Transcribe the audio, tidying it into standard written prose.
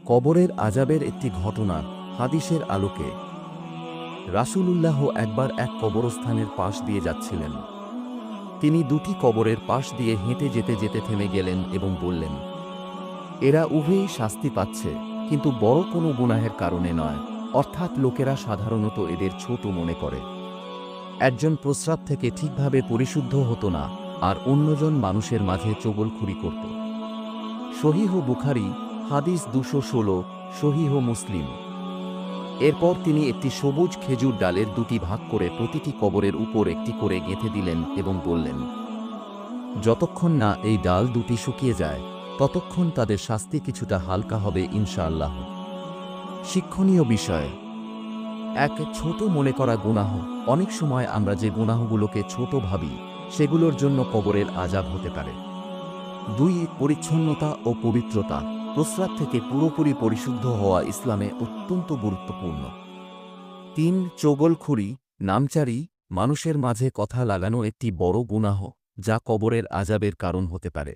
কবরের আযাবের একটি ঘটনা হাদিসের আলোকে। রাসূলুল্লাহ একবার এক কবরস্থানের পাশ দিয়ে যাচ্ছিলেন। তিনি দুটি কবরের পাশ দিয়ে হেঁটে যেতে যেতে থেমে গেলেন এবং বললেন, এরা উভয়ই শাস্তি পাচ্ছে, কিন্তু বড় কোনো গুনাহের কারণে নয়, অর্থাৎ লোকেরা সাধারণত এদের ছোট মনে করে। একজন প্রস্রাব থেকে ঠিকভাবে পরিশুদ্ধ হতো না, আর অন্যজন মানুষের মাঝে চগলখুরি করত। সহিহ বুখারী হাদিস ২১৬, সহিহ মুসলিম। এরপর তিনি একটি সবুজ খেজুর ডালের দুটি ভাগ করে প্রতিটি কবরের উপর একটি করে গেঁথে দিলেন এবং বললেন, যতক্ষণ না এই ডাল দুটি শুকিয়ে যায়, ততক্ষণ তাদের শাস্তি কিছুটা হালকা হবে ইনশাআল্লাহ। শিক্ষণীয় বিষয় এক, ছোট মনে করা গুনাহ। অনেক সময় আমরা যে গুনাহগুলোকে ছোট ভাবি, সেগুলোর জন্য কবরের আযাব হতে পারে। ২, পরিচ্ছন্নতা ও পবিত্রতা। প্রস্রাব থেকে পুরোপুরি পরিশুদ্ধ হওয়া ইসলামে অত্যন্ত গুরুত্বপূর্ণ। ৩, চগলখুরি, নামচারি, মানুষের মাঝে কথা লাগানো একটি বড় গুনাহ, যা কবরের আযাবের কারণ হতে পারে।